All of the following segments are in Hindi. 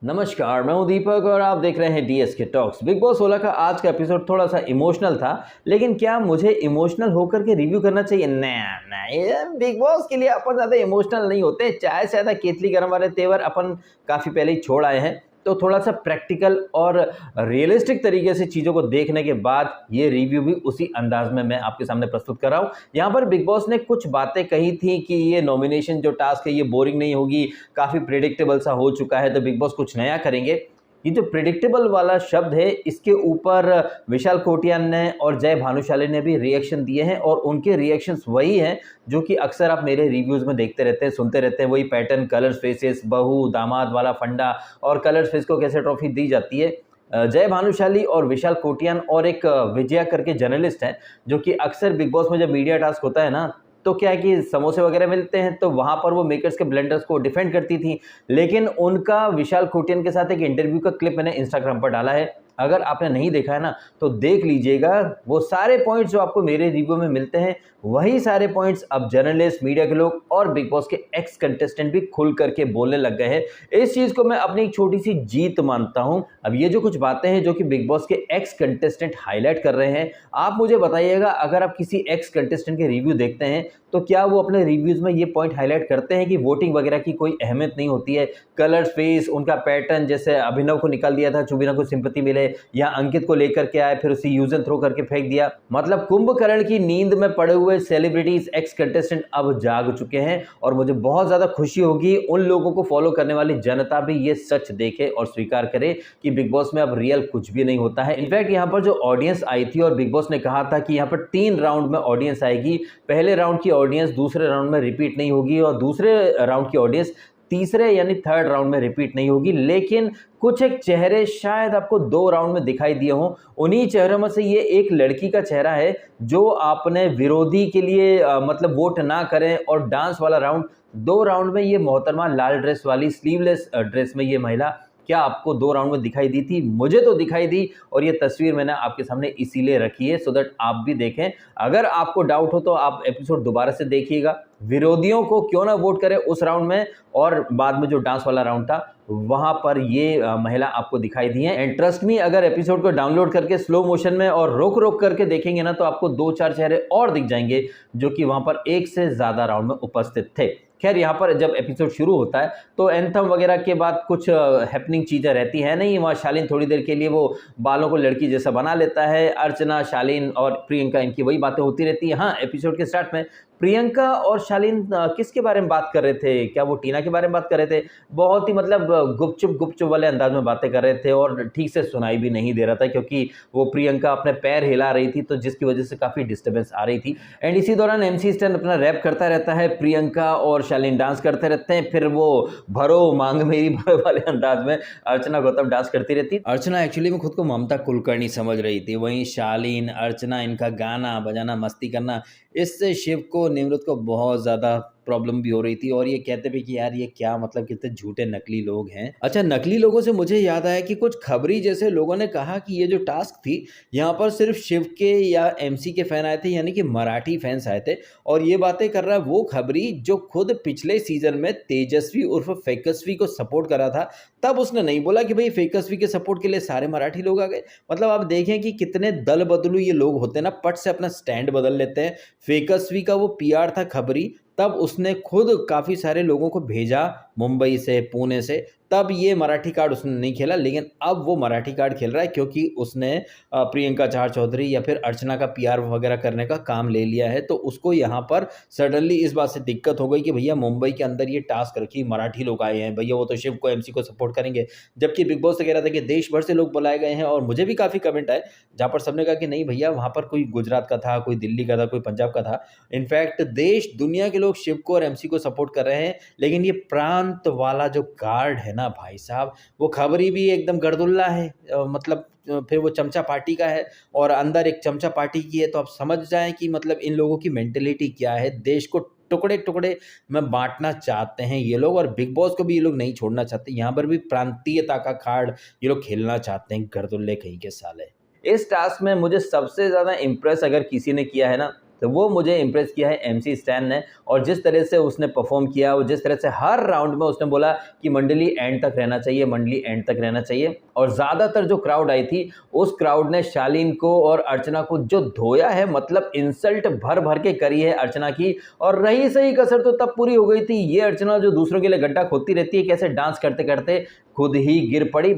नमस्कार, मैं हूं दीपक और आप देख रहे हैं डीएसके टॉक्स। बिग बॉस 16 का आज का एपिसोड थोड़ा सा इमोशनल था, लेकिन क्या मुझे इमोशनल होकर के रिव्यू करना चाहिए? ना ये बिग बॉस के लिए अपन ज़्यादा इमोशनल नहीं होते। चाय से ज़्यादा केतली गर्म वाले तेवर अपन काफ़ी पहले ही छोड़ आए हैं। तो थोड़ा सा प्रैक्टिकल और रियलिस्टिक तरीके से चीज़ों को देखने के बाद ये रिव्यू भी उसी अंदाज में मैं आपके सामने प्रस्तुत कर रहा हूँ। यहाँ पर बिग बॉस ने कुछ बातें कही थी कि ये नॉमिनेशन जो टास्क है ये बोरिंग नहीं होगी, काफ़ी प्रिडिक्टेबल सा हो चुका है, तो बिग बॉस कुछ नया करेंगे। ये जो प्रिडिक्टेबल वाला शब्द है, इसके ऊपर विशाल कोटियान ने और जय भानुशाली ने भी रिएक्शन दिए हैं और उनके रिएक्शंस वही हैं जो कि अक्सर आप मेरे रिव्यूज़ में देखते रहते हैं, सुनते रहते हैं। वही पैटर्न, कलर्स फेसेस, बहू दामाद वाला फंडा और कलर्स फेस को कैसे ट्रॉफी दी जाती है। जय भानुशाली और विशाल कोटियान और एक विजया करके जर्नलिस्ट हैं, जो कि अक्सर बिग बॉस में जब मीडिया टास्क होता है ना, तो क्या है कि समोसे वगैरह मिलते हैं, तो वहाँ पर वो मेकर्स के ब्लेंडर्स को डिफेंड करती थी। लेकिन उनका विशाल कोटियन के साथ एक इंटरव्यू का क्लिप मैंने इंस्टाग्राम पर डाला है। अगर आपने नहीं देखा है ना, तो देख लीजिएगा। वो सारे पॉइंट्स जो आपको मेरे रिव्यू में मिलते हैं, वही सारे पॉइंट्स अब जर्नलिस्ट, मीडिया के लोग और बिग बॉस के एक्स कंटेस्टेंट भी खुल करके बोलने लग गए हैं। इस चीज़ को मैं अपनी एक छोटी सी जीत मानता हूँ। अब ये जो कुछ बातें हैं जो कि बिग बॉस के एक्स कंटेस्टेंट हाईलाइट कर रहे हैं, आप मुझे बताइएगा, अगर आप किसी एक्स कंटेस्टेंट के रिव्यू देखते हैं तो क्या वो अपने रिव्यूज़ में ये पॉइंट हाईलाइट करते हैं कि वोटिंग वगैरह की कोई अहमियत नहीं होती है? कलर फेस, उनका पैटर्न, जैसे अभिनव को निकाल दिया था, चुबीना को सिंपैथी मिले, या अंकित को लेकर के आए फिर उसे यूज एंड थ्रो करके फेंक दिया। मतलब कुंभकर्ण की नींद में पड़े हुए सेलिब्रिटीज, एक्स कंटेस्टेंट अब जाग चुके हैं और मुझे बहुत ज़्यादा खुशी होगी उन लोगों को फॉलो करने वाली जनता भी ये सच देखे और स्वीकार करे कि बिग बॉस में अब रियल कुछ भी नहीं होता है। इनफैक्ट यहाँ पर जो ऑडियंस आई थी और बिग बॉस ने कहा था कि यहाँ पर 3 राउंड में ऑडियंस आएगी। पहले राउंड की ऑडियंस दूसरे राउंड में रिपीट नहीं होगी और दूसरे राउंड की ऑडियंस तीसरे यानी थर्ड राउंड में रिपीट नहीं होगी। लेकिन कुछ एक चेहरे शायद आपको 2 राउंड में दिखाई दिए हों। उन्हीं चेहरों में से ये एक लड़की का चेहरा है जो आपने विरोधी के लिए मतलब वोट ना करें और डांस वाला राउंड, 2 राउंड में ये मोहतरमा लाल ड्रेस वाली स्लीवलेस ड्रेस में ये महिला क्या आपको 2 राउंड में दिखाई दी थी? मुझे तो दिखाई दी और ये तस्वीर मैंने आपके सामने इसीलिए रखी है सो दैट आप भी देखें। अगर आपको डाउट हो तो आप एपिसोड दोबारा से देखिएगा। विरोधियों को क्यों ना वोट करें उस राउंड में, और बाद में जो डांस वाला राउंड था वहां पर ये महिला आपको दिखाई दी है। एंड ट्रस्ट मी, अगर एपिसोड को डाउनलोड करके स्लो मोशन में और रोक रोक करके देखेंगे ना, तो आपको 2-4 चेहरे और दिख जाएंगे जो कि वहां पर एक से ज्यादा राउंड में उपस्थित थे। खैर, यहाँ पर जब एपिसोड शुरू होता है तो एंथम वगैरह के बाद कुछ हैपनिंग चीज़ें रहती हैं नहीं। वहाँ शालीन थोड़ी देर के लिए वो बालों को लड़की जैसा बना लेता है। अर्चना, शालीन और प्रियंका, इनकी वही बातें होती रहती हैं। हाँ, एपिसोड के स्टार्ट में प्रियंका और शालीन किसके बारे में बात कर रहे थे? क्या वो टीना के बारे में बात कर रहे थे? बहुत ही मतलब गुपचुप वाले अंदाज में बातें कर रहे थे और ठीक से सुनाई भी नहीं दे रहा था, क्योंकि वो प्रियंका अपने पैर हिला रही थी, तो जिसकी वजह से काफ़ी डिस्टर्बेंस आ रही थी। एंड इसी दौरान एमसी स्टैन अपना रैप करता रहता है, प्रियंका और शालीन डांस करते रहते हैं। फिर वो भरो मांग मेरी भरो वाले अंदाज में अर्चना गौतम डांस करती रहती। अर्चना एक्चुअली में खुद को ममता कुलकर्णी समझ रही थी, वहीं शालीन, अर्चना, इनका गाना बजाना, मस्ती करना, इससे शिव को, निमृत को बहुत ज़्यादा प्रॉब्लम भी हो रही थी और ये कहते भी कि यार ये क्या मतलब कितने झूठे नकली लोग हैं। अच्छा, नकली लोगों से मुझे याद आया कि कुछ खबरी जैसे लोगों ने कहा कि ये जो टास्क थी यहाँ पर सिर्फ शिव के या एमसी के फैन आए थे, यानी कि मराठी फैंस आए थे। और ये बातें कर रहा है वो खबरी जो खुद पिछले सीजन में तेजस्वी उर्फ फेकस्वी को सपोर्ट करा था। तब उसने नहीं बोला कि भाई फेकस्वी के सपोर्ट के लिए सारे मराठी लोग आ गए। मतलब आप देखें कि कितने दल बदलू ये लोग होते हैं ना, पट से अपना स्टैंड बदल लेते हैं। फेकस्वी का वो पीआर था खबरी, तब उसने खुद काफ़ी सारे लोगों को भेजा मुंबई से, पुणे से, तब ये मराठी कार्ड उसने नहीं खेला। लेकिन अब वो मराठी कार्ड खेल रहा है क्योंकि उसने प्रियंका चार चौधरी या फिर अर्चना का पीआर वगैरह करने का काम ले लिया है। तो उसको यहाँ पर सडनली इस बात से दिक्कत हो गई कि भैया मुंबई के अंदर ये टास्क रखी, मराठी लोग आए हैं, भैया वो तो शिव को, एमसी को सपोर्ट करेंगे। जबकि बिग बॉस से कह रहा था कि देश भर से लोग बुलाए गए हैं। और मुझे भी काफ़ी कमेंट आए जहाँ पर सबने कहा कि नहीं भैया, वहाँ पर कोई गुजरात का था, कोई दिल्ली का था, कोई पंजाब का था। इनफैक्ट देश दुनिया के लोग शिव को और एमसी को सपोर्ट कर रहे हैं। लेकिन ये प्रांत वाला जो कार्ड है ना भाई साहब, वो खबरी भी एकदम गर्दुल्ला है। मतलब फिर वो चमचा पार्टी का है और अंदर एक चमचा पार्टी की है। तो आप समझ जाएं कि मतलब इन लोगों की मेंटेलिटी क्या है। देश को टुकड़े टुकड़े में बांटना चाहते हैं ये लोग, और बिग बॉस को भी ये लोग नहीं छोड़ना चाहते। यहाँ पर भी प्रांतीयता का कार्ड ये लोग खेलना चाहते हैं, गर्दुल्ले कहीं के साले। इस टास्क में मुझे सबसे ज़्यादा इम्प्रेस अगर किसी ने किया है ना, तो वो मुझे इम्प्रेस किया है एमसी स्टैन ने। और जिस तरह से उसने परफॉर्म किया, और जिस तरह से हर राउंड में उसने बोला कि मंडली एंड तक रहना चाहिए, मंडली एंड तक रहना चाहिए। और ज़्यादातर जो क्राउड आई थी उस क्राउड ने शालीन को और अर्चना को जो धोया है, मतलब इंसल्ट भर भर के करी है अर्चना की। और रही सही कसर तो तब पूरी हो गई थी, ये अर्चना जो दूसरों के लिए गड्ढा खोदती रहती है, कैसे डांस करते करते खुद ही गिर पड़ी।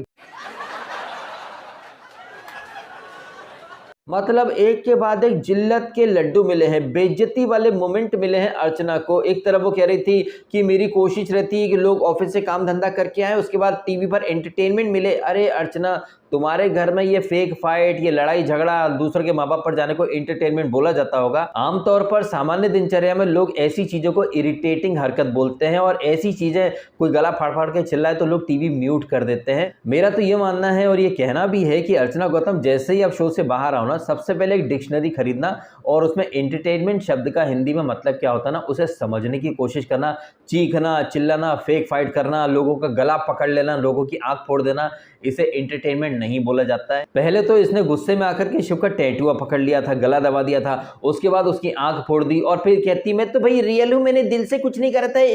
मतलब एक के बाद एक जिल्लत के लड्डू मिले हैं, बेइज्जती वाले मोमेंट मिले हैं अर्चना को। एक तरफ वो कह रही थी कि मेरी कोशिश रहती है कि लोग ऑफिस से काम धंधा करके आए, उसके बाद टीवी पर एंटरटेनमेंट मिले। अरे अर्चना, तुम्हारे घर में ये फेक फाइट, ये लड़ाई झगड़ा, दूसरों के माँ बाप पर जाने को एंटरटेनमेंट बोला जाता होगा? आमतौर पर सामान्य दिनचर्या में लोग ऐसी चीजों को इरिटेटिंग हरकत बोलते हैं, और ऐसी चीजें कोई गला फाड़ फाड़ के चिल्लाए तो लोग टीवी म्यूट कर देते हैं। मेरा तो ये मानना है और ये कहना भी है कि अर्चना गौतम जैसे ही आप शो से बाहर आओ ना, सबसे पहले एक डिक्शनरी खरीदना और उसमें एंटरटेनमेंट शब्द का हिंदी में मतलब क्या होता है ना, उसे समझने की कोशिश करना। चीखना, चिल्लाना, फेक फाइट करना, लोगों का गला पकड़ लेना, लोगों की आंख फोड़ देना, इसे एंटरटेनमेंट नहीं बोला जाता है। पहले तो इसने गुस्से में आकर के शिव का टैटू पकड़ लिया था, गला दबा दिया था, उसके बाद उसकी आंख फोड़ दी, और फिर कहती मैं तो भाई रियल हूं, मैंने दिल से कुछ नहीं करा था,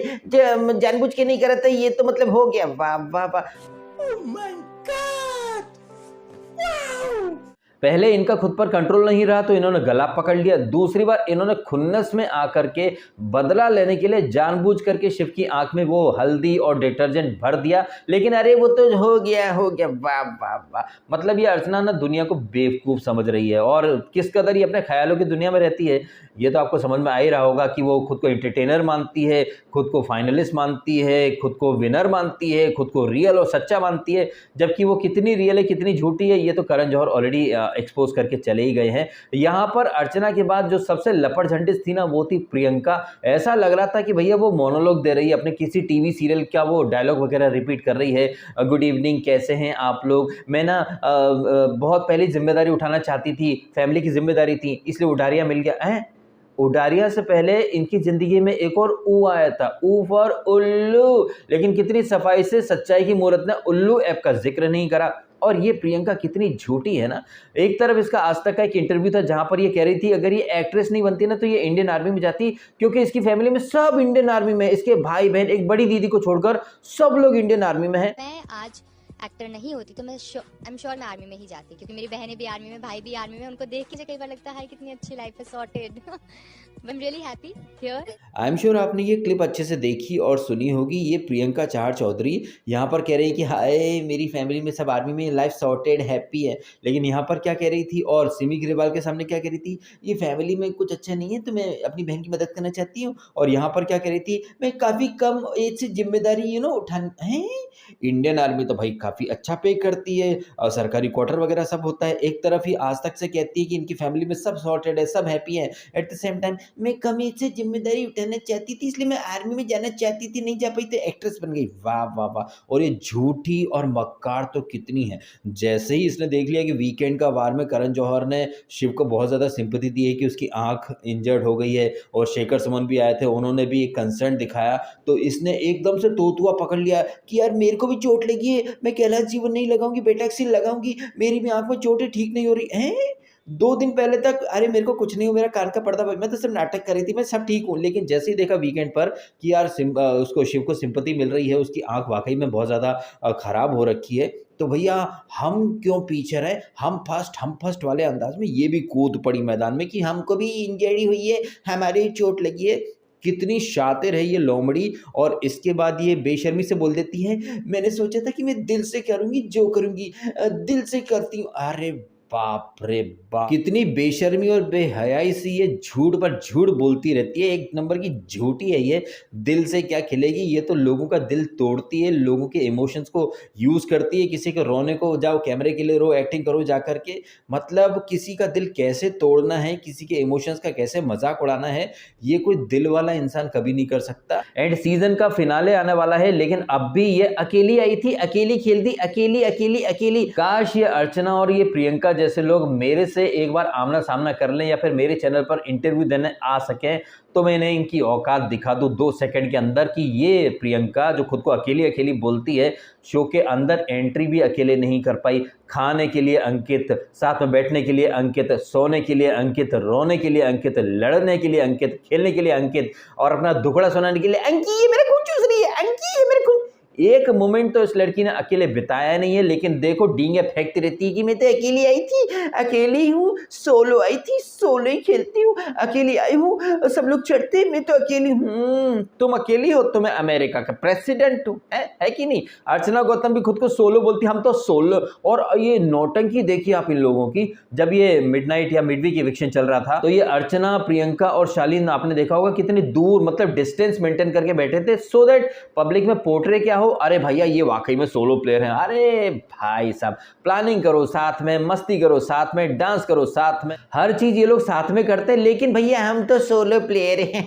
जानबूझ के नहीं करा था, ये तो मतलब हो गया। वाह वाह वाह, ओह माय गॉड, वाओ। पहले इनका खुद पर कंट्रोल नहीं रहा तो इन्होंने गला पकड़ लिया, दूसरी बार इन्होंने खुन्नस में आकर के बदला लेने के लिए जानबूझ करके शिव की आंख में वो हल्दी और डिटर्जेंट भर दिया। लेकिन अरे वो तो हो गया हो गया, वाह वाह वाह। मतलब ये अर्चना ना दुनिया को बेवकूफ़ समझ रही है, और किस कदर ये अपने ख्यालों की दुनिया में रहती है ये तो आपको समझ में आ ही रहा होगा कि वो खुद को एंटरटेनर मानती है, खुद को फाइनलिस्ट मानती है, खुद को विनर मानती है, खुद को रियल और सच्चा मानती है। जबकि वो कितनी रियल है कितनी झूठी है ये तो करण जौहर ऑलरेडी एक्सपोज करके चले ही गए हैं। यहाँ पर अर्चना के बाद जो सबसे लपड़ झंडिस थी ना वो थी प्रियंका। ऐसा लग रहा था कि भैया वो मोनोलॉग दे रही है, अपने किसी टीवी सीरियल का वो डायलॉग वगैरह रिपीट कर रही है। गुड इवनिंग, कैसे हैं आप लोग, मैं ना बहुत पहले जिम्मेदारी उठाना चाहती थी, फैमिली की जिम्मेदारी थी इसलिए उडारिया मिल गया है। उडारिया से पहले इनकी जिंदगी में एक और ऊ आया था, ऊ फॉर उल्लू। लेकिन कितनी सफाई से सच्चाई की मूरत ने उल्लू ऐप का जिक्र नहीं करा। और ये प्रियंका कितनी झूठी है ना। एक तरफ इसका आज तक का एक इंटरव्यू था जहां पर ये कह रही थी अगर ये एक्ट्रेस नहीं बनती ना तो ये इंडियन आर्मी में जाती, क्योंकि इसकी फैमिली में सब इंडियन आर्मी में, इसके भाई बहन एक बड़ी दीदी को छोड़कर सब लोग इंडियन आर्मी में है। मैं आज एक्टर नहीं होती तो मैं आई एम श्योर मैं आर्मी में ही जाती, क्योंकि मेरी बहनें भी आर्मी में, भाई भी आर्मी में, उनको देख के कई बार लगता है कितनी अच्छी लाइफ है, sorted. I am really happy here. I am sure आपने ये क्लिप अच्छे से देखी और सुनी होगी। ये प्रियंका चार चौधरी यहाँ पर कह रही है कि हाय मेरी फैमिली में सब आर्मी में, लाइफ सॉर्टेड हैप्पी है। लेकिन यहाँ पर क्या कह रही थी और सिमी ग्रेवाल के सामने क्या कह रही थी, ये फैमिली में कुछ अच्छा नहीं है तो मैं अपनी बहन की मदद करना चाहती हूँ। और यहाँ पर क्या कह रही थी, मैं काफ़ी कम एज से जिम्मेदारी उठान है। इंडियन आर्मी तो भाई काफ़ी अच्छा पे करती है और सरकारी क्वार्टर वगैरह सब होता है। एक तरफ ही आज तक से कहती है कि इनकी फैमिली में सब सॉर्टेड है, सब हैप्पी है। एट द सेम टाइम मैं कम एज से जिम्मेदारी उठाना चाहती थी इसलिए मैं आर्मी में जाना चाहती थी, नहीं जा पाई तो एक्ट्रेस बन गई। वाह वाह वाह। और ये झूठी और मक्कार तो कितनी है। जैसे ही इसने देख लिया कि वीकेंड का वार में करण जौहर ने शिव को बहुत ज़्यादा सिंपैथी दी है कि उसकी आंख इंजर्ड हो गई है, और शेखर सुमन भी आए थे, उन्होंने भी एक कंसर्न दिखाया, तो इसने एकदम से तोतुआ पकड़ लिया कि यार मेरे को भी चोट लगी है, मैं कैलाश जीवन नहीं लगाऊंगी, बेटैक्सिल लगाऊंगी, मेरी भी आंख में चोट है, ठीक नहीं हो रही है। 2 दिन पहले तक अरे मेरे को कुछ नहीं हो, मेरा कान का पर्दा, मैं तो सिर्फ नाटक कर रही थी, मैं सब ठीक हूँ। लेकिन जैसे ही देखा वीकेंड पर कि यार उसको शिव को सिंपैथी मिल रही है, उसकी आंख वाकई में बहुत ज़्यादा खराब हो रखी है, तो भैया हम क्यों पीछे रहे, हम फर्स्ट वाले अंदाज में ये भी कूद पड़ी मैदान में कि हमको भी इंजरी हुई है, हमारी चोट लगी है। कितनी शातिर है ये लोमड़ी। और इसके बाद ये बेशर्मी से बोल देती है मैंने सोचा था कि मैं दिल से करूंगी जो करूंगी, दिल से करती हूँ। अरे बाप रे बाप, कितनी बेशर्मी और बेहयाई सी ये झूठ पर झूठ बोलती रहती है। एक नंबर की झूठी है ये। दिल से क्या खिलेगी, ये तो लोगों का दिल तोड़ती है, लोगों के इमोशंस को यूज करती है। किसी के रोने को जाओ, कैमरे के लिए रो, एक्टिंग करो जा करके। मतलब किसी का दिल कैसे तोड़ना है, किसी के इमोशंस का कैसे मजाक उड़ाना है, ये कोई दिल वाला इंसान कभी नहीं कर सकता। एंड सीजन का फिनाले आने वाला है, लेकिन अब भी ये अकेली आई थी, अकेली खेल दी, अकेली अकेली अकेली। काश ये अर्चना और ये प्रियंका जैसे लोग मेरे से एक बार आमना सामना कर लें या फिर मेरे चैनल पर इंटरव्यू देने आ सकें तो मैं इन्हें इनकी औकात दिखा दूं 2 सेकंड के अंदर कि ये प्रियंका जो खुद को अकेली अकेली बोलती है, शो के अंदर एंट्री भी अकेले नहीं कर पाई। खाने के लिए अंकित, साथ में बैठने के लिए अंकित, सोने के लिए अंकित, रोने के लिए अंकित, लड़ने के लिए अंकित, खेलने के लिए अंकित और अपना दुखड़ा सुनाने के लिए अंकी ये मेरा खून चूस रही है, अंकी ये मेरा खून। एक मोमेंट तो इस लड़की ने अकेले बिताया नहीं है, लेकिन देखो डींगे फेंकती रहती है कि मैं तो अकेली आई थी, अकेली हूँ, सोलो आई थी, सोलो ही खेलती हूँ, अकेली आई हूँ, सब लोग चढ़ते मैं तो अकेली हूँ। तुम अकेली हो तो मैं अमेरिका का प्रेसिडेंट हूँ, है कि नहीं। अर्चना गौतम भी खुद को सोलो बोलती, हम तो सोलो। और ये नौटंकी देखिए आप इन लोगों की, जब ये मिडनाइट या मिडवीक इविक्शन चल रहा था तो ये अर्चना, प्रियंका और शालीन आपने देखा होगा कितनी दूर मतलब डिस्टेंस मेंटेन करके बैठे थे, सो दैट पब्लिक में पोर्ट्रे क्या हो, अरे भैया ये वाकई में सोलो प्लेयर हैं। अरे भाई साहब, प्लानिंग करो साथ में, मस्ती करो साथ में, डांस करो साथ में, हर चीज ये लोग साथ में करते हैं, लेकिन भैया हम तो सोलो प्लेयर हैं।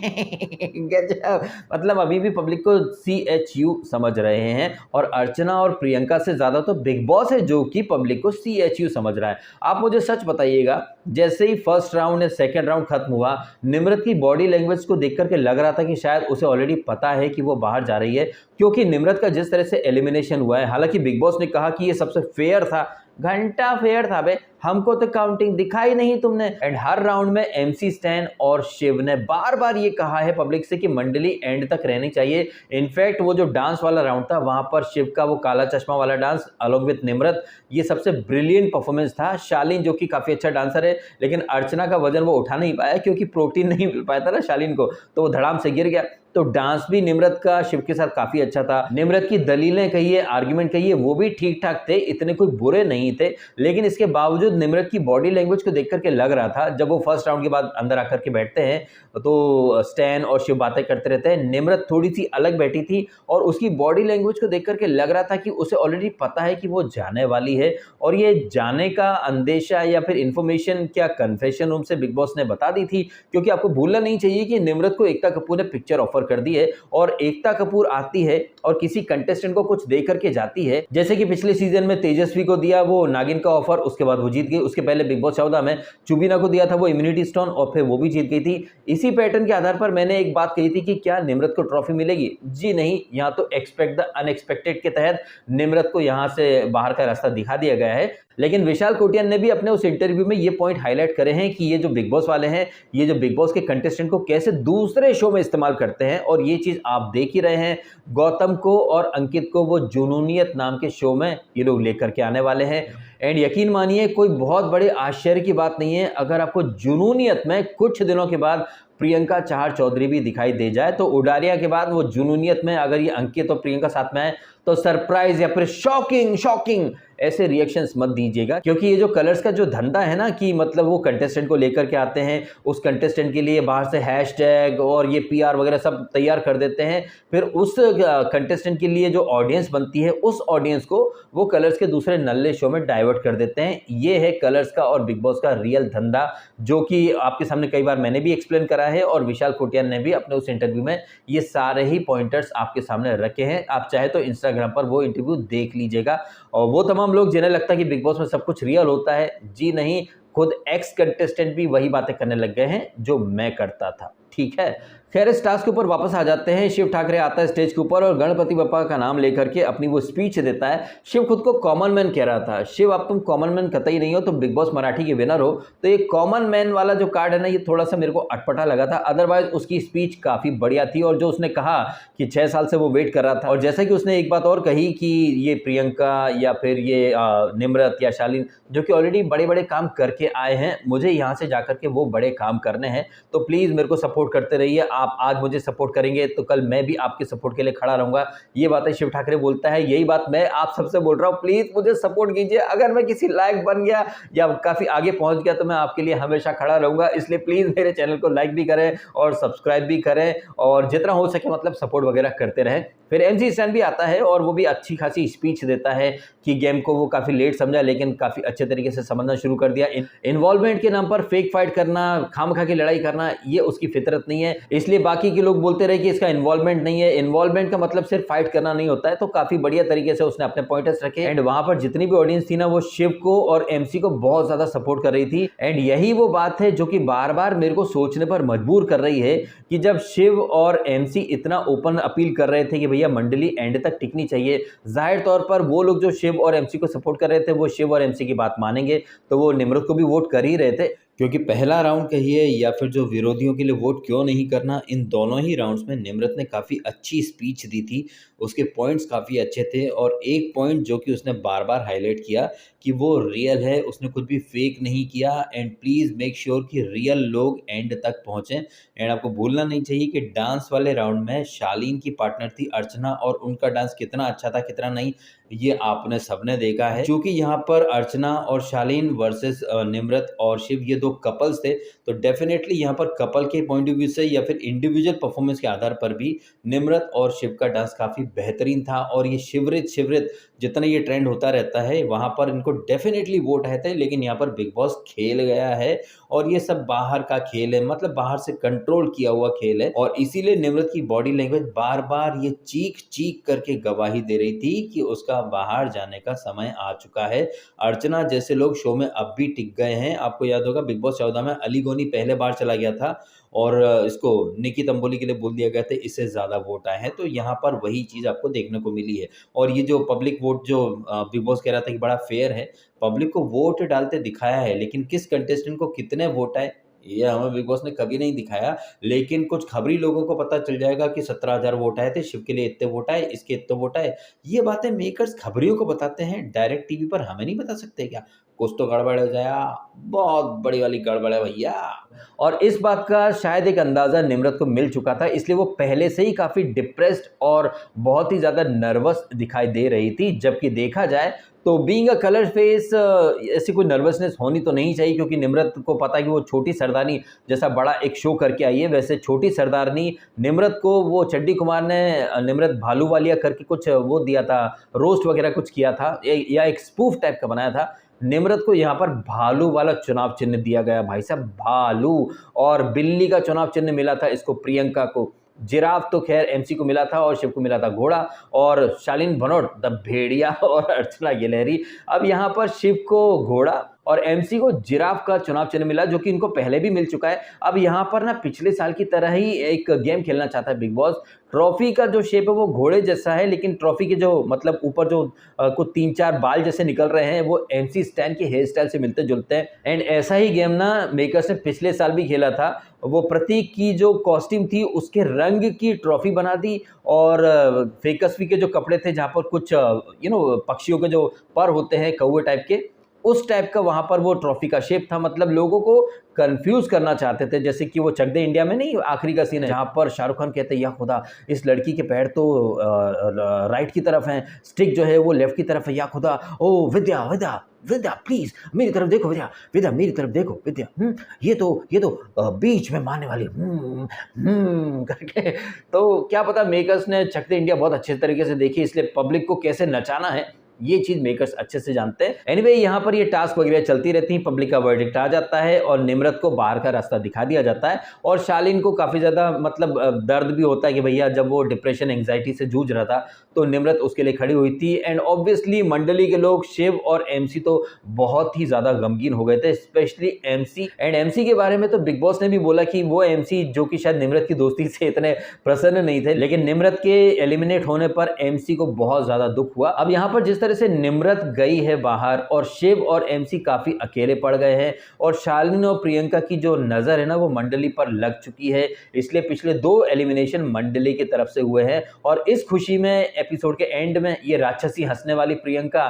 गजब, मतलब अभी भी पब्लिक को CHU समझ रहे हैं और अर्चना और प्रियंका से ज्यादा तो बिग बॉस है जो कि पब्लिक को CHU समझ रहा है। आप मुझे सच बताइएगा, जैसे ही फर्स्ट राउंड या सेकेंड राउंड खत्म हुआ, निम्रत की बॉडी लैंग्वेज को देख करके लग रहा था कि शायद उसे ऑलरेडी पता है कि वो बाहर जा रही है, क्योंकि निम्रत का जिस तरह से एलिमिनेशन हुआ है, हालांकि बिग बॉस ने कहा कि ये सबसे फेयर था, घंटा फेयर था बे, हमको तो काउंटिंग दिखाई नहीं तुमने। एंड हर राउंड में MC स्टैन और शिव ने बार बार ये कहा है पब्लिक से कि मंडली एंड तक रहनी चाहिए। इनफैक्ट वो जो डांस वाला राउंड था वहां पर शिव का वो काला चश्मा वाला डांस अलॉन्ग विद निम्रत, ये सबसे ब्रिलियंट परफॉर्मेंस था। शालीन जो कि काफी अच्छा डांसर है, लेकिन अर्चना का वजन वो उठा नहीं पाया क्योंकि प्रोटीन नहीं मिल पाया था ना शालीन को, तो वो धड़ाम से गिर गया। तो डांस भी निम्रत का शिव के साथ काफी अच्छा था। निम्रत की दलीलें कहिए, आर्ग्यूमेंट कहिए, वो भी ठीक ठाक थे, इतने कोई बुरे नहीं थे, लेकिन इसके बावजूद निम्रत की बॉडी लैंग्वेज को देख करके लग रहा था, जब वो फर्स्ट राउंड के बाद अंदर आकर के बैठते हैं तो स्टैन और शिव बातें करते रहते हैं, निम्रत थोड़ी सी अलग बैठी थी और उसकी बॉडी लैंग्वेज को देख करके लग रहा था कि उसे ऑलरेडी पता है कि वो जाने वाली है। और ये जाने का अंदेशा या फिर इंफॉर्मेशन क्या कन्फेशन रूम से बिग बॉस ने बता दी थी, क्योंकि आपको भूलना नहीं चाहिए कि निम्रत को एकता कपूर ने पिक्चर ऑफर कर दी है और एकता कपूर आती है और किसी कंटेस्टेंट को कुछ दे करके जाती है, जैसे कि पिछले सीजन में तेजस्वी को दिया वो नागिन का ऑफर, उसके बाद वो जीत गई। उसके पहले बिग बॉस 14 में चुबीना को दिया था वो इम्यूनिटी स्टोन और फिर वो भी जीत गई थी। इसी पैटर्न के आधार पर मैंने एक बात कही थी कि क्या निम्रत को ट्रॉफी मिलेगी? जी नहीं, यहाँ तो एक्सपेक्ट द अनएक्सपेक्टेड के तहत निम्रत को यहाँ से बाहर का रास्ता दिखा दिया गया है। लेकिन विशाल कोटियान ने भी अपने उस इंटरव्यू में ये पॉइंट हाईलाइट करे हैं कि ये जो बिग बॉस वाले हैं, ये जो बिग बॉस के कंटेस्टेंट को कैसे दूसरे शो में इस्तेमाल करते हैं, और ये चीज आप देख ही रहे हैं। गौतम को और अंकित को वो जुनूनियत नाम के शो में ये लोग लेकर के आने वाले हैं। एंड यकीन मानिए कोई बहुत बड़े आश्चर्य की बात नहीं है अगर आपको जुनूनियत में कुछ दिनों के बाद प्रियंका चहर चौधरी भी दिखाई दे जाए, तो उडारिया के बाद वो जुनूनियत में अगर ये अंकित और प्रियंका साथ में आए तो सरप्राइज या फिर शॉकिंग ऐसे रिएक्शंस मत दीजिएगा, क्योंकि ये जो कलर्स का जो धंधा है ना कि मतलब वो कंटेस्टेंट को लेकर के आते हैं, उस कंटेस्टेंट के लिए बाहर से हैशटैग और ये PR वगैरह सब तैयार कर देते हैं, फिर उस कंटेस्टेंट के लिए जो ऑडियंस बनती है उस ऑडियंस को वो कलर्स के दूसरे नल्ले शो में डाइवर्ट कर देते हैं। ये है कलर्स का और बिग बॉस का रियल धंधा, जो कि आपके सामने कई बार मैंने भी एक्सप्लेन करा है और विशाल कोटियान ने भी अपने उस इंटरव्यू में ये सारे ही पॉइंटर्स आपके सामने रखे हैं। आप चाहे तो इंस्टाग्राम पर वो इंटरव्यू देख लीजिएगा। और वो तमाम लोग जिन्हें लगता है कि बिग बॉस में सब कुछ रियल होता है, जी नहीं, खुद एक्स कंटेस्टेंट भी वही बातें करने लग गए हैं जो मैं करता था। ठीक है, खैर इस टास्क के ऊपर वापस आ जाते हैं। शिव ठाकरे आता है स्टेज के ऊपर और गणपति बप्पा का नाम लेकर के अपनी वो स्पीच देता है। शिव खुद को कॉमन मैन कह रहा था। शिव, अब तुम कॉमन मैन कतई नहीं हो, तुम बिग बॉस मराठी के विनर हो। तो ये कॉमन मैन वाला जो कार्ड है ना, ये थोड़ा सा मेरे को अटपटा लगा था। अदरवाइज उसकी स्पीच काफी बढ़िया थी और जो उसने कहा कि 6 साल से वो वेट कर रहा था, और जैसा कि उसने एक बात और कही कि ये प्रियंका या फिर ये निम्रत या शालीन जो कि ऑलरेडी बड़े बड़े काम करके आए हैं, मुझे यहाँ से जाकर के वो बड़े काम करने हैं, तो प्लीज मेरे को सपोर्ट करते रहिए। आप आज मुझे सपोर्ट करेंगे तो कल मैं भी आपके सपोर्ट के लिए खड़ा रहूंगा। ये बातें शिव ठाकरे बोलता है, यही बात मैं आप सबसे बोल रहा हूँ। प्लीज मुझे सपोर्ट कीजिए। अगर मैं किसी लायक बन गया या काफी आगे पहुंच गया तो मैं आपके लिए हमेशा खड़ा रहूंगा। इसलिए प्लीज मेरे चैनल को लाइक भी करें और सब्सक्राइब भी करें और जितना हो सके मतलब सपोर्ट वगैरह करते रहें। फिर MC स्टैन भी आता है और वो भी अच्छी खासी स्पीच देता है कि गेम को वो काफी लेट समझा लेकिन काफी अच्छे तरीके से समझना शुरू कर दिया। इन्वॉल्वमेंट के नाम पर फेक फाइट करना, खामखा की लड़ाई करना, ये उसकी फितरत नहीं है। इसलिए इसलिए बाकी के लोग बोलते रहे कि इसका इन्वॉल्वमेंट नहीं है। इन्वॉल्वमेंट का मतलब सिर्फ फाइट करना नहीं होता है। तो काफी बढ़िया तरीके से उसने अपने पॉइंटर्स रखे एंड वहां पर जितनी भी ऑडियंस थी ना वो शिव को और एमसी को बहुत ज्यादा सपोर्ट कर रही थी। एंड यही वो बात है जो कि बार बार मेरे को सोचने पर मजबूर कर रही है कि जब शिव और एमसी इतना ओपन अपील कर रहे थे कि भैया मंडली एंड तक टिकनी चाहिए, जाहिर तौर पर वो लोग जो शिव और एमसी को सपोर्ट कर रहे थे वो शिव और एमसी की बात मानेंगे, तो वो निम्रत को भी वोट कर ही रहे थे। क्योंकि पहला राउंड कहिए या फिर जो विरोधियों के लिए वोट क्यों नहीं करना, इन दोनों ही राउंड्स में निम्रत ने काफ़ी अच्छी स्पीच दी थी। उसके पॉइंट्स काफ़ी अच्छे थे और एक पॉइंट जो कि उसने बार बार हाईलाइट किया कि वो रियल है, उसने कुछ भी फेक नहीं किया। एंड प्लीज़ मेक श्योर कि रियल लोग एंड तक पहुँचें। एंड आपको भूलना नहीं चाहिए कि डांस वाले राउंड में शालीन की पार्टनर थी अर्चना, और उनका डांस कितना अच्छा था कितना नहीं ये आपने सबने देखा है। क्योंकि यहाँ पर अर्चना और शालीन वर्सेस निम्रत और शिव ये दो कपल्स थे, तो डेफिनेटली यहाँ पर कपल के पॉइंट ऑफ व्यू से या फिर इंडिविजुअल परफॉर्मेंस के आधार पर भी निम्रत और शिव का डांस काफ़ी बेहतरीन था। और ये शिवरित जितना ये ट्रेंड होता रहता है वहाँ पर इनको डेफिनेटली वोट आए थे, लेकिन यहाँ पर बिग बॉस खेल गया है और ये सब बाहर का खेल है, मतलब बाहर से कंट्रोल किया हुआ खेल है। और इसीलिए निम्रत की बॉडी लैंग्वेज बार बार ये चीख करके गवाही दे रही थी कि उसका बाहर जाने का समय आ चुका है। अर्चना जैसे लोग शो में अब भी टिक गए हैं। आपको याद होगा बिग बॉस 14 में अली गोनी पहले बार चला गया था और इसको निकी तंबोली के लिए बोल दिया गया था इससे ज़्यादा वोट आए हैं, तो यहाँ पर वही चीज़ आपको देखने को मिली है। और ये जो पब्लिक वोट जो बिग बॉस कह रहा था कि बड़ा फेयर है, पब्लिक को वोट डालते दिखाया है, लेकिन किस कंटेस्टेंट को कितने वोट आए ये हमें बिग बॉस ने कभी नहीं दिखाया। लेकिन कुछ खबरी लोगों को पता चल जाएगा कि 17,000 वोट आए थे, शिव के लिए इतने वोट आए, इसके इतने वोट आए। ये बातें मेकर्स खबरियों को बताते हैं, डायरेक्ट टीवी पर हमें नहीं बता सकते क्या? कुछ तो गड़बड़ हो जाया, बहुत बड़ी वाली गड़बड़ है भैया। और इस बात का शायद एक अंदाज़ा निम्रत को मिल चुका था, इसलिए वो पहले से ही काफ़ी डिप्रेस्ड और बहुत ही ज़्यादा नर्वस दिखाई दे रही थी। जबकि देखा जाए तो बीइंग अ कलर फेस ऐसी कोई नर्वसनेस होनी तो नहीं चाहिए, क्योंकि निम्रत को पता है कि वो छोटी सरदारनी जैसा बड़ा एक शो करके आई है। वैसे छोटी सरदारनी निम्रत को वो चड्डी कुमार ने निम्रत भालूवालिया करके कुछ वो दिया था, रोस्ट वगैरह कुछ किया था या एक स्पूफ टाइप का बनाया था। निम्रत को यहाँ पर भालू वाला चुनाव चिन्ह दिया गया भाई साहब, भालू। और बिल्ली का चुनाव चिन्ह मिला था इसको प्रियंका को। जिराफ तो खैर एमसी को मिला था और शिव को मिला था घोड़ा, और शालीन भनोट द भेड़िया और अर्चना गिलहरी। अब यहाँ पर शिव को घोड़ा और एमसी को जिराफ का चुनाव चिन्ह मिला, जो कि इनको पहले भी मिल चुका है। अब यहाँ पर ना पिछले साल की तरह ही एक गेम खेलना चाहता है बिग बॉस। ट्रॉफी का जो शेप है वो घोड़े जैसा है, लेकिन ट्रॉफी के जो मतलब ऊपर जो कुछ 3-4 बाल जैसे निकल रहे हैं वो एमसी स्टैन के हेयर स्टाइल से मिलते जुलते हैं। एंड ऐसा ही गेम ना मेकर्स ने पिछले साल भी खेला था। वो प्रतीक की जो कॉस्ट्यूम थी उसके रंग की ट्रॉफी बना दी, और फेकसवी के जो कपड़े थे जहाँ पर कुछ पक्षियों के जो पर होते हैं कौवे टाइप के, उस टाइप का वहाँ पर वो ट्रॉफी का शेप था। मतलब लोगों को कंफ्यूज करना चाहते थे, जैसे कि वो चक दे इंडिया में नहीं आखिरी का सीन है जहाँ पर शाहरुख खान कहते हैं या खुदा इस लड़की के पैर तो राइट की तरफ हैं, स्टिक जो है वो लेफ्ट की तरफ है, या खुदा ओ विद्या विद्या विद्या प्लीज मेरी तरफ देखो, विद्या विद्या मेरी तरफ देखो, विद्या ये तो बीच में मारने वाली करके। तो क्या पता मेकर्स ने चक दे इंडिया बहुत अच्छे तरीके से देखी, इसलिए पब्लिक को कैसे नचाना है ये चीज मेकर्स अच्छे से जानते हैं। एनीवे यहाँ पर ये टास्क वगैरह चलती रहती हैं, पब्लिक का वर्डिक्ट आ जाता है और निम्रत को बाहर का रास्ता दिखा दिया जाता है। और शालीन को काफ़ी ज़्यादा मतलब दर्द भी होता है कि भैया जब वो डिप्रेशन एंग्जाइटी से जूझ रहा था तो निम्रत उसके लिए खड़ी हुई थी। एंड ऑब्वियसली मंडली के लोग शिव और एमसी तो बहुत ही ज़्यादा गमगीन हो गए थे, स्पेशली एमसी। एंड एमसी के बारे में तो बिग बॉस ने भी बोला कि वो एमसी जो कि शायद निम्रत की दोस्ती से इतने प्रसन्न नहीं थे, लेकिन निम्रत के एलिमिनेट होने पर एमसी को बहुत ज़्यादा दुख हुआ। अब यहाँ पर जिस तरह से निम्रत गई है बाहर और शिव और एमसी काफी अकेले पड़ गए हैं, और शालिनी और प्रियंका की जो नजर है ना वो मंडली पर लग चुकी है, इसलिए पिछले 2 एलिमिनेशन मंडली की तरफ से हुए हैं। और इस खुशी में एपिसोड के एंड में ये राक्षसी हंसने वाली प्रियंका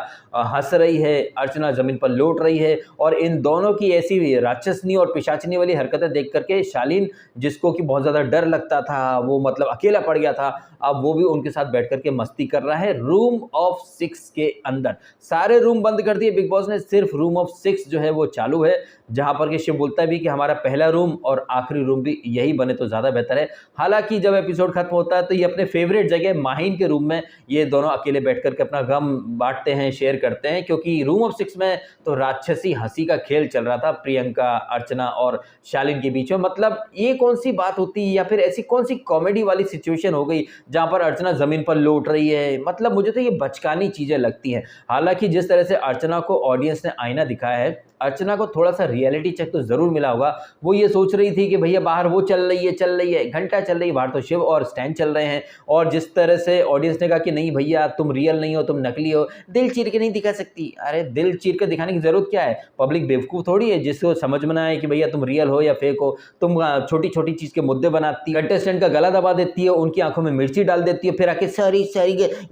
हंस रही है, अर्चना जमीन पर लौट रही है, और इन दोनों की ऐसी राक्षसनी और पिशाचनी वाली हरकतें देख करके शालीन, जिसको कि बहुत ज्यादा डर लगता था, वो मतलब अकेला पड़ गया था, अब वो भी उनके साथ बैठ करके मस्ती कर रहा है रूम ऑफ 6 के अंदर। सारे रूम बंद कर दिए बिग बॉस ने, सिर्फ रूम ऑफ 6 जो है वो चालू है, जहां पर कि शिव बोलता भी कि हमारा पहला रूम और आखिरी रूम भी यही बने तो ज़्यादा बेहतर है। हालांकि जब एपिसोड खत्म होता है तो ये अपने फेवरेट जगह माहिन के रूम में ये दोनों अकेले बैठ करके अपना गम बांटते हैं, शेयर करते हैं, क्योंकि रूम ऑफ 6 में तो राक्षसी हंसी का खेल चल रहा था प्रियंका, अर्चना और शालीन के बीच में। मतलब ये कौन सी बात होती है या फिर ऐसी कौन सी कॉमेडी वाली सिचुएशन हो गई जहां पर अर्चना जमीन पर लौट रही है। मतलब मुझे तो ये बचकानी चीजें लगती हैं। हालांकि जिस तरह से अर्चना को ऑडियंस ने आईना दिखाया है, अर्चना को थोड़ा सा रियलिटी चेक तो जरूर मिला होगा। वो ये सोच रही थी कि भैया बाहर वो चल रही है, घंटा चल रही है, बाहर तो शिव और स्टैन चल रहे हैं, और जिस तरह से ऑडियंस ने कहा कि नहीं भैया तुम रियल नहीं हो, तुम नकली हो, दिल चीर के नहीं दिखा सकती। अरे दिल चीर के दिखाने की जरूरत क्या है? पब्लिक बेवकूफ थोड़ी है जिसको समझ में ना आए कि भैया तुम रियल हो या फेक हो। तुम छोटी छोटी चीज के मुद्दे बनाती, कंटेस्टेंट का गला दबा देती है, उनकी आंखों में मिर्ची डाल देती है, फिर आके सॉरी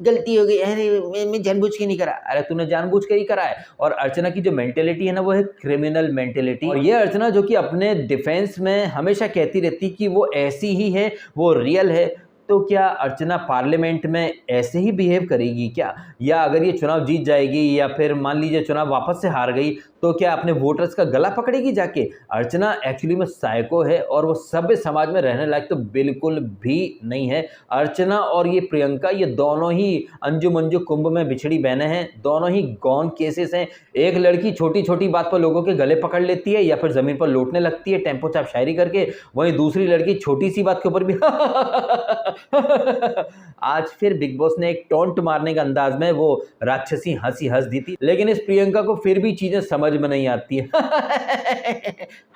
गलती हो गई, अरे मैं जानबूझ के नहीं करा। अरे तूने जानबूझ के ही करा है। और अर्चना की जो मेंटेलिटी है ना, वो है क्रिमिनल मेंटेलिटी। और ये अर्चना जो कि अपने डिफेंस में हमेशा कहती रहती कि वो ऐसी ही है, वो रियल है, तो क्या अर्चना पार्लियामेंट में ऐसे ही बिहेव करेगी क्या? या अगर ये चुनाव जीत जाएगी या फिर मान लीजिए चुनाव वापस से हार गई, तो क्या अपने वोटर्स का गला पकड़ेगी जाके? अर्चना एक्चुअली में साइको है और वो सभ्य समाज में रहने लायक तो बिल्कुल भी नहीं है। अर्चना और ये प्रियंका, ये दोनों ही अंजू मंजू कुंभ में बिछड़ी बहनें हैं, दोनों ही गॉन केसेस हैं। एक लड़की छोटी छोटी बात पर लोगों के गले पकड़ लेती है या फिर जमीन पर लौटने लगती है टेम्पो चाप शायरी करके, वहीं दूसरी लड़की छोटी सी बात के ऊपर भी आज फिर बिग बॉस ने एक टोंट मारने के अंदाज में वो राक्षसी हंसी हंस दी थी, लेकिन इस प्रियंका को फिर भी चीजें समझ में नहीं आती है।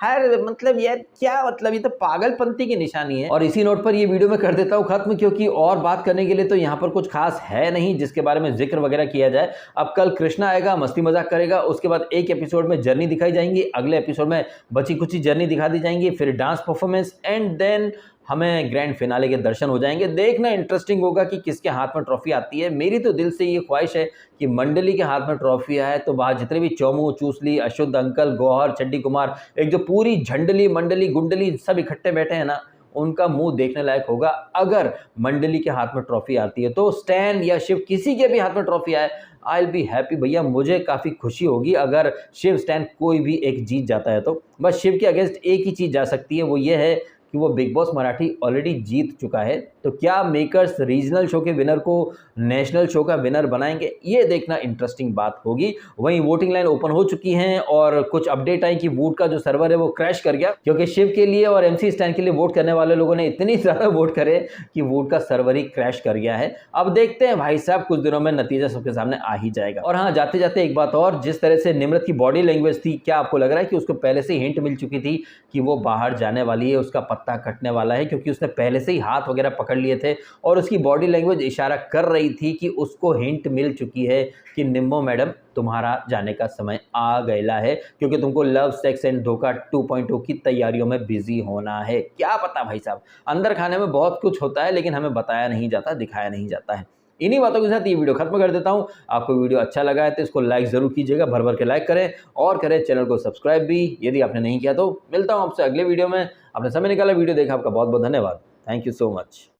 हर मतलब यार क्या मतलब, ये तो पागलपंती की निशानी है। और इसी नोट पर ये वीडियो मैं कर देता हूँ खत्म, क्योंकि और बात करने के लिए तो यहाँ पर कुछ खास है नहीं जिसके बारे में जिक्र वगैरह किया जाए। अब कल कृष्णा आएगा, मस्ती मजाक करेगा, उसके बाद एक एपिसोड में जर्नी दिखाई जाएंगी, अगले एपिसोड में बची कुछ जर्नी दिखा दी जाएंगी, फिर डांस परफॉर्मेंस, एंड देन हमें ग्रैंड फिनाले के दर्शन हो जाएंगे। देखना इंटरेस्टिंग होगा कि किसके हाथ में ट्रॉफी आती है। मेरी तो दिल से ये ख्वाहिश है कि मंडली के हाथ में ट्रॉफी आए, तो वहाँ जितने भी चौमू, चूसली, अशुद्ध अंकल, गौहर, चड्डी कुमार, एक जो पूरी झंडली मंडली गुंडली सब इकट्ठे बैठे हैं ना, उनका मुंह देखने लायक होगा। अगर मंडली के हाथ में ट्रॉफी आती है तो स्टैन या शिव किसी के भी हाथ में ट्रॉफी आए, आई विल बी हैप्पी भैया। मुझे काफ़ी खुशी होगी अगर शिव स्टैन कोई भी एक जीत जाता है तो। बस शिव के अगेंस्ट एक ही चीज़ जा सकती है, वो ये है कि वो बिग बॉस मराठी ऑलरेडी जीत चुका है। तो क्या मेकर्स रीजनल शो के विनर को नेशनल शो का विनर बनाएंगे, ये देखना इंटरेस्टिंग बात होगी। वहीं वोटिंग लाइन ओपन हो चुकी हैं और कुछ अपडेट आई कि वोट का जो सर्वर है वो क्रैश कर गया, क्योंकि शिव के लिए और MC स्टैन के लिए वोट करने वाले लोगों ने इतनी ज़्यादा वोट करे कि वोट का सर्वर ही क्रैश कर गया है। अब देखते हैं भाई साहब, कुछ दिनों में नतीजा सबके सामने आ ही जाएगा। और हाँ, जाते जाते एक बात और, जिस तरह से निम्रत की बॉडी लैंग्वेज थी, क्या आपको लग रहा है कि उसको पहले से हिंट मिल चुकी थी कि वो बाहर जाने वाली है, उसका पत्ता कटने वाला है? क्योंकि उसने पहले से ही हाथ वगैरह पकड़ लिए थे और उसकी बॉडी लैंग्वेज इशारा कर रही थी कि उसको हिंट मिल चुकी है कि निम्बो मैडम तुम्हारा जाने का समय आ गया है, क्योंकि तुमको लव सेक्स एंड धोखा 2.0 की तैयारियों में बिजी होना है। क्या पता भाई साहब, अंदर खाने में बहुत कुछ होता है लेकिन हमें बताया नहीं जाता, दिखाया नहीं जाता है। इन्हीं बातों के साथ ये वीडियो खत्म कर देता हूं। आपको वीडियो अच्छा लगा है तो इसको लाइक जरूर कीजिएगा, भर भर के लाइक करें और करें चैनल को सब्सक्राइब भी यदि आपने नहीं किया तो। मिलता हूं आपसे अगले वीडियो में। आपने समय निकाला, वीडियो देखा, आपका बहुत बहुत धन्यवाद। Thank you so much.